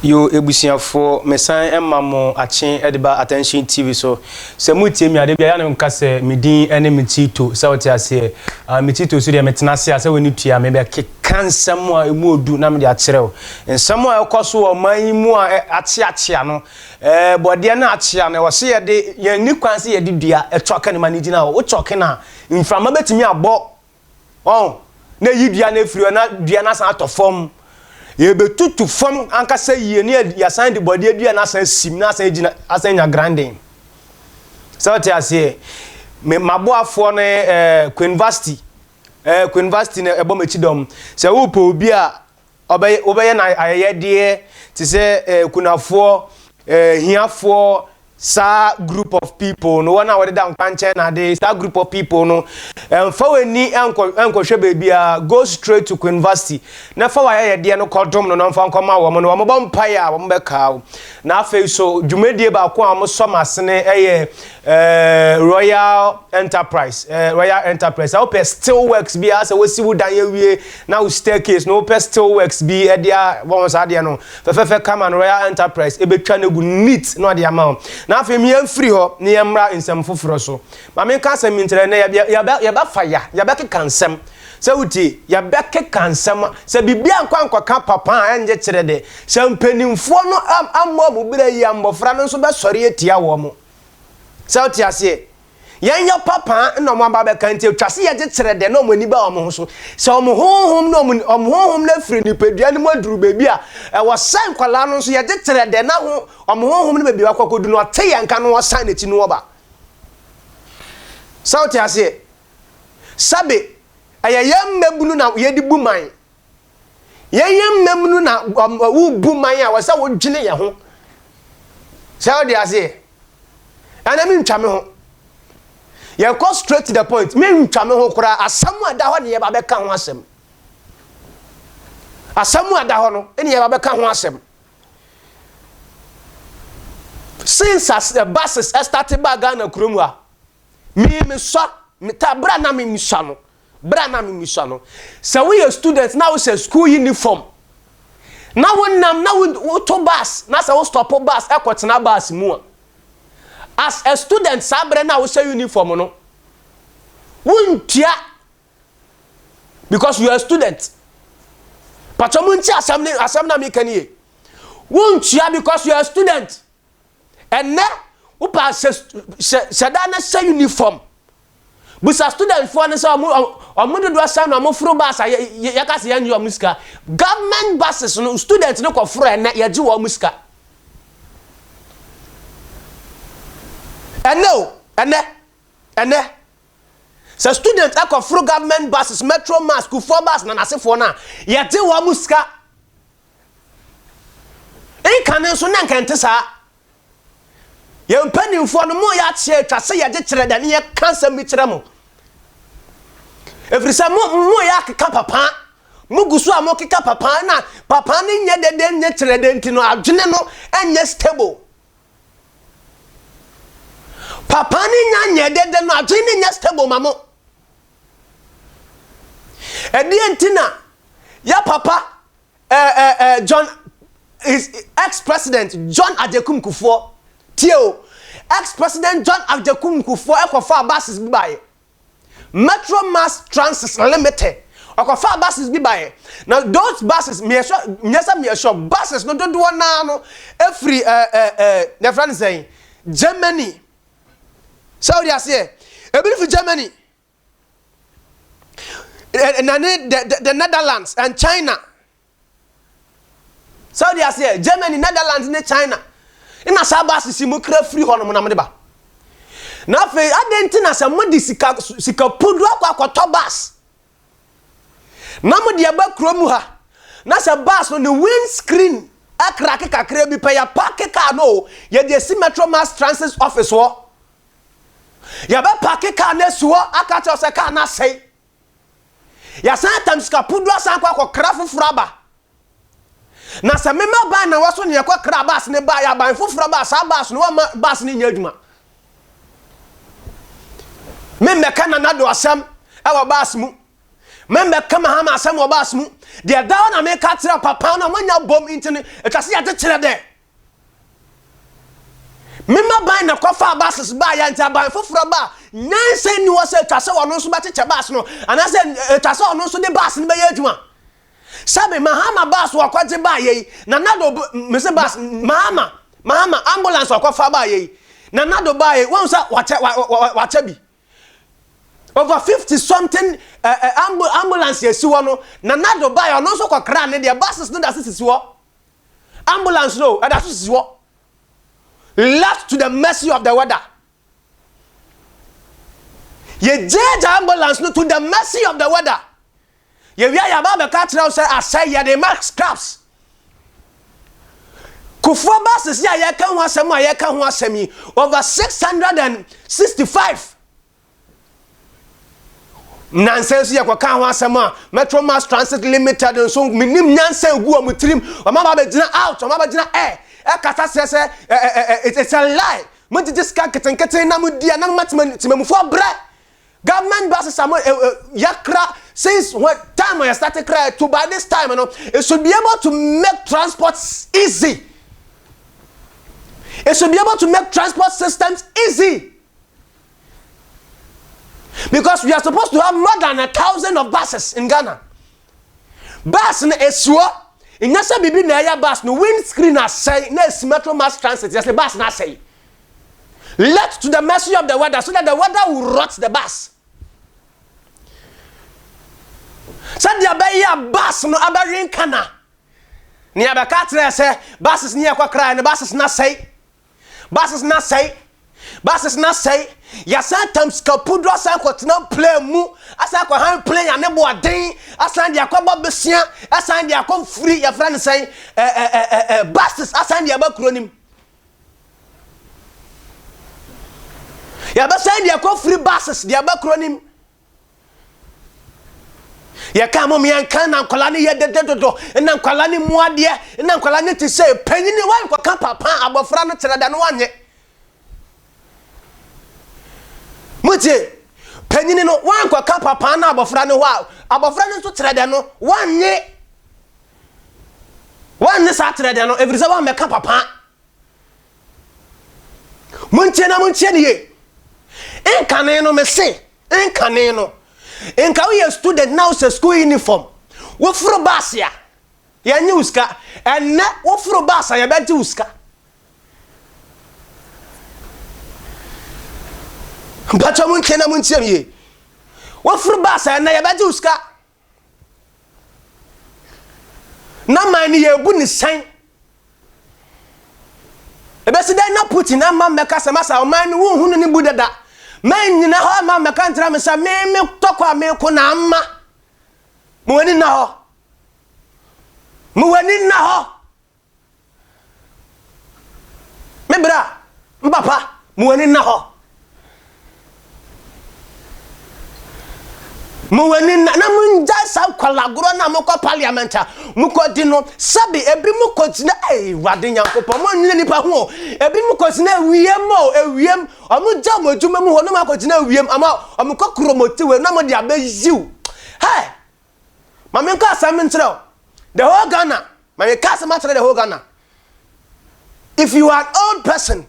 Yo ebusiafo mesan emamo achen ediba attention TV so se mutie mi ade bia na nka se medin ene metito se wote ase metito so de metena se ase woni tua me be kekansam a emu odu na me de akyerɛw nsam a ekoso o man mu a akyea no bode na akyea na wo se ye de ye ni kwan se ye de dua etoka ne managina wo choke na mframa betimi abɔ na yi dua na efiri na dua na san atofom ye be tutu fam anka say ye ne ya san de body adua na san sim na san gina asan nya granding so what I say me maboafo ne University University ne ebo machidom se wo po obi a obeye na ayeye de ti se kunafo hiafo sa group of people no one awede down panche na dey sa group of people no fa weni enko hwe baby a go straight to University na fa wa ye de no kodom no fa nkoma wo no mo mpae a wo mbeka na afei so dwumadie ba ko a mo somasene Royal Enterprise I hope still works be as we see wo dan ye wie na wo staircase no hope still works be e dia won sa de no fe come and Royal Enterprise e betwa na gu neat no de amount na afei mi free ho ne yemra nsem foforo so ma me ka asem ntere na ya ba faya ya ba kekansem se wuti ya ba kekansem se bibia nkwa ka papa anje kire de se mpanimfo no ammo mu bira yi ambofra no so be sori etia wo mo se wuti ase yenya papa no mo aba be kante twase ye kire de no mo ni ba wo mo so se wo mo honhom no mo honhom na firi ni pedua ni mo aduru bebi a wo san kwala no so ye kire de na ho wo honhom ni bebi akwakodu no te ye nka no wo san eti no wo ba sauti ase sabe ayayam mebunu na yedi buman yayam memunu na wo buman a wasa wo dwene ye ho sauti ase ana mi ntwame ho ye go straight to the point me ntwame ho kura asamu ada ho ne ye ba be ka ho asem asamu ada ho no ene ye ba be ka ho asem since as the buses started back Ghana kuromwa me so me ta bra na me misa no so we are students now say school uniform now nam now to bus na say we stop bus ekotena bus mu as a student sabre na we say uniform no wuntia because you are a student pachomunti asam na me kanie wuntia because you are a student and now upa sedana say uniform busa student for na say omudo do asam na mofro bus ya ka say yanyu omuska government buses no student no kofro na ya ji wo omuska and so student akofro government buses metro mass ku for bus na nasefo na ya ji wo omuska e kan so na nkante sa ye mpanimfo no mo ya che twase ye kire da ne ye kansa mi kire mo efrisa mo ya keka papa mo gusu a mo keka papa na papa ne nye dede nye kire de ntino adwene no enye stable papa ne nye dede no adwene nye stable mamo edi entina ya papa John is ex-president John Adekum Kufuor Tio ex-president John Adekum Kufuor ekofa buses bi bae Metro Mass Transit Limited ekofa buses bi bae now those buses me sure buses no do na no every the friend saying Germany Saudi Arabia ebi for Germany and the Netherlands and China Saudi Arabia Germany Netherlands and China ina sabas si mo kra free hono na me ba na fe adentina se mo di sika podu akwato bus na mo di aba kromu ha na se bus no the windscreen akrake kakra bi pa ya park car no ye de si Metro Mass Transit office wo ya ba park car na suwo aka che se car na sei ya san tam sika podu asan kwa kra fufuraba na se mema ba na waso ne yakwa kra bas ne ba ya ban foforo bas abas no ma bas ne nya adwuma me meka na do asam e wa bas mu member come hama asem obas mu de down na make atira papa na manya bom intini etwase ya tekere de mema ban na kofa bases ba ya ntia ban foforo ba nyanse ni wo se etwase wono so ba teche bas no anase etwase wono so de bas ni be ya adwuma sabe mahama bas wo kwaje ba ye na nado mese bas mahama ambulance wo kofa ba ye na nado ba ye won sa wacha bi over 50 something ambulance yesi wo no na nado ba ye no so kokra ne de buses no da sisi wo ambulance no da sisi wo left to the mercy of the weather. Ye judge ambulance no to the mercy of the weather. Ye wia ya ba be ka tira say asay ye de mark scraps. Kufo buses ya ye kan ho asem a ye kan ho asem yi over 665. Nonsense ye kwa kan ho asem a Metro Mass Transit Limited so minim nyansa gu o mutrim o ma ba be gina out o ma ba gina air. It's a lie. Monty just can't get na mudia na matmemufo bre. Government buses are yakra since what time I started cry to by this time, you know, it should be able to make transport easy. It should be able to make transport systems easy. Because we are supposed to have more than 1,000 of buses in Ghana. Bus in Esua. In yasa bibi na ya bus no windscreen asay na Metro Mass Transit yes the bus na say left to the mercy of the weather so that the weather will rot the bus. So the abaya bus no abarin kana ni abaka tre say buses ni akwa kra na buses na say yasa times kapudro sa kwotena play mu asa kwa han play ya ne boaden asa dia kwa babesia asa dia kwa free ya friend say buses asa dia ba kronim ya ba say dia kwa free buses dia ba kronim ya kamo mi ankan na nkola ne ye dededodo na nkola ne muade na nkola ne ti say panyini wan kwa kan papa abofra no tirada no wanye Mutie panyini no wan kwa ka papa na abofra ne ho abofra ne so trede no wanye sa trede no every say wan me ka papa muntie ne ye enkane no me se enkane no enka we student now say school uniform wo furo bus ya nye uska enne wo furo bus ya be uska Bacha muntie ye wo furu basa na ye baje uska na man ye bu ni san e be sida na Putin na man meka semasa o man wo hunu ni bu dada man nyina ho man meka ntra me sa me tokwa me ko na amma mo wani na ho me bra mbapa mo wani na ho Muweni na munja sa kwalagoro na moko parliamenta muko di no sabi ebi muko tina wade nyankopɔ mo nyine nipa ho ebi muko tina ewiem amuja modwuma mu ho no mako tina ewiem ama amukɔ kromoti we na mo de abayiw hey mame nka asam ntrɛ the whole Ghana mame ka asam atrɛ the whole Ghana if you are an old person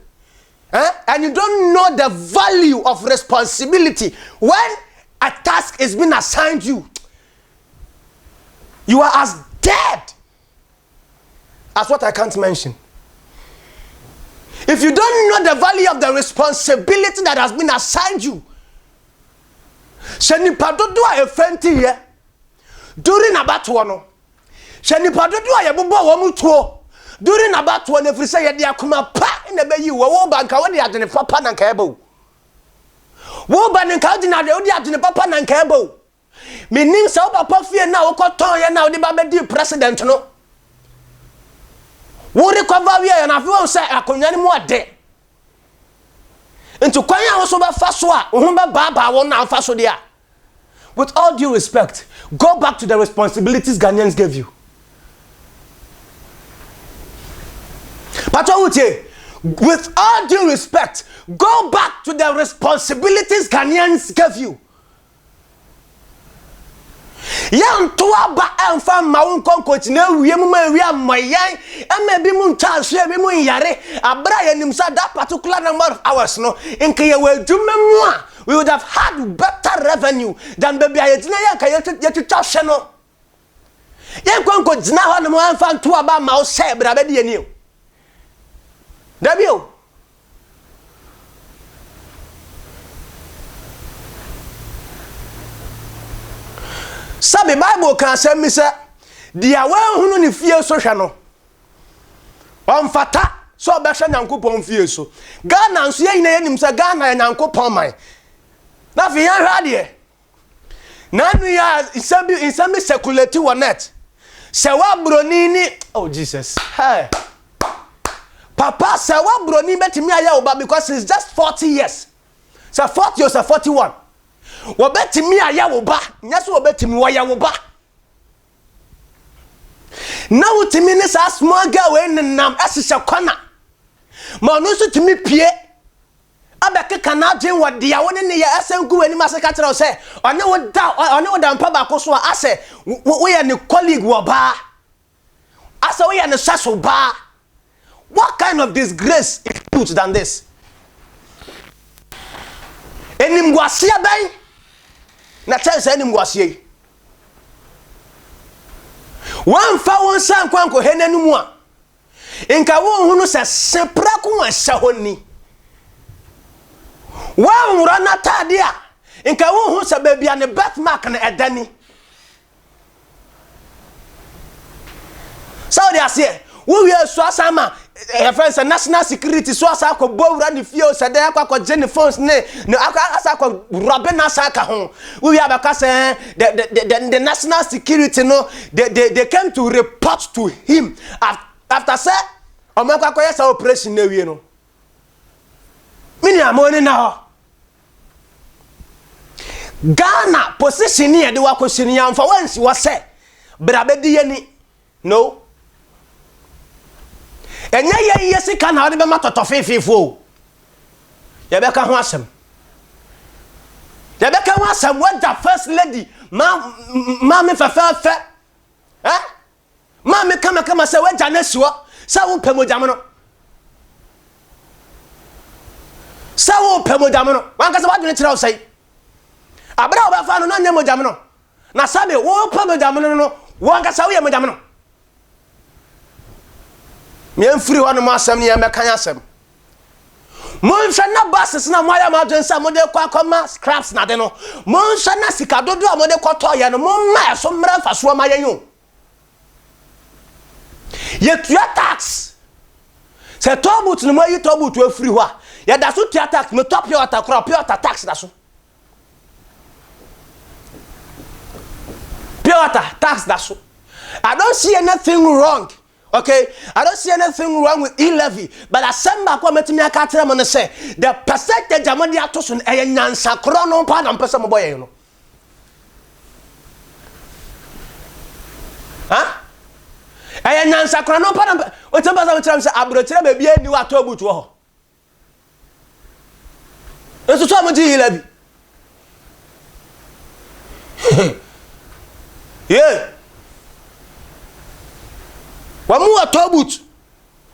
and you don't know the value of responsibility when a task is being assigned you are as dead as what I can't mention. If you don't know the value of the responsibility that has been assigned you, sheni padodo a efenti ye during abatwa no sheni padodo a yebobo wo mutuo during abatwa no frisa ye de akoma pa na bayi wo banka wo de adene papa na nka ebo wo ba ne ka dina de odi adene papa na nka ebo menim sa wo papa fie na wo koton ye na wo de ba be president no wo recover we na fi wo say akonwa ne mu ade into kwanya wo so ba fa so a wo ba baba wo na fa so dia. With all due respect, go back to the responsibilities Ghanaians gave you. With all due respect, go back to the responsibilities Ghanaians gave you. yan to aba emfa ma won konkoti na wie mu ma wie amoyan ama bi mu ntwa so bi mu yare abra ya nim sa that particular number of hours no inka ye wadwuma mu a we would have had better revenue than baby ayedina ya ka yetwa hwe no yan konkoti na ho no emfa nto aba ma wo se bra be de ani o dabio sabe Bible kan say me say dia wan hunu ni fie so hwe no on fata so be hwe Nyankopon fie so Ghana nso ye nyina yanim say Ghana ya Nyankopon man na fi yan hwa de na nu ya isabi seculate wo net se wa broni ni oh Jesus hey papa se wa broni betimi aya oba because it's just 40 years so 40 or 41 wobetimi aya wo ba nyaso wobetimi wo ya wo ba na wotimi ne sa small girl we nenam asese kwana ma no so timi pie abekeka na dwen wode ya woni ne ya asenku wani maseka kire o se one wo da mpa ba ko so ase wo ya ne colleague wo ba ase wo ya ne saso ba. What kind of disgrace is put than this? Enim gwasia ben na chance enim gwasia wan fa won san kwanko henanum a inka won hunu se sepra ko ahya honi wan wura na tade a inka won hu se babia ne birthmark na edani Saudi Asia wo wi so asama friends national security so asa ko bowura ni fie o se de akwa jeni phones ne asa ko robe na saka ho we abaka say the national security no they came to report to him after say omekwa ko yesa operation na wie no mini amoni na ho Ghana position here de wa question yam for once was say brabedi yani no enya ye yesika na ode be matoto fefefo ye be ka ho asem when the first lady ma me fefe ma me kama say we jana suo sa wo pemojam no wan ka se wadwene kire o sai abra wo be fa no na nya mojam no na sabe wo pemojam no wan ka sa wo ye mojam no me free one ma asem ne me kan asem mon hwe na buses na moya ma dwen sa mo de kwa koma scraps na de no mon hwe na sika dodo a mo de kwoto ye no mon ma so mra fa so ma ye yo ye tua tax se tobut no mo yi tobut we free ho a ye da so tua tax me top your tax da so pure tax da so I don't see anything wrong. Okay, I don't see anything wrong with e-levy, but I send back what me aka tell me say the percentage among the atosun e nyansa kro no pa na mpesa mo boy no. E nyansa kro no pa na o te baza tell me say abrochire ba bia ni wa to butu ho. Eso so mo di e-levy. Yeah. Wamu atobut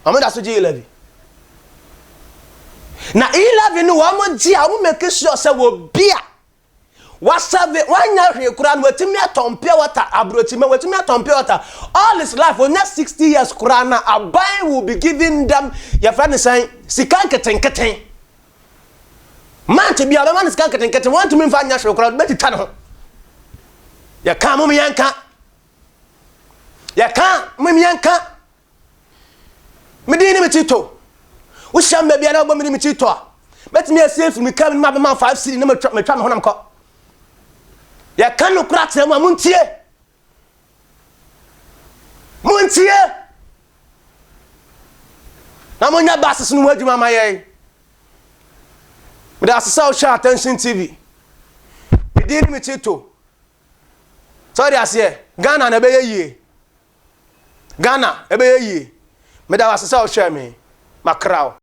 amada so je e-levy na e-levy no wamu ji a wo make sure say wo bia wasave wanya hwe kura no watimi atompia water abrochime watimi atompia water all his life for next 60 years kura na abai will be giving them your friend say sikan keten man te bia man sikan keten want to me fa nya hwe kura beti ta no ya ka mo yanka ya ka mimianka medini metito wo shamba bia na obo medini metito a betimi asefu mi kam ma be man 5 cedi na metwa me honam ko ya kan no kura tse mu muntie na monya basis no adwuma maye me da asesa o sha attention TV medini metito sorry ase Ghana na be yeye Ghana ebe ye me da wasesa o hwe me makrao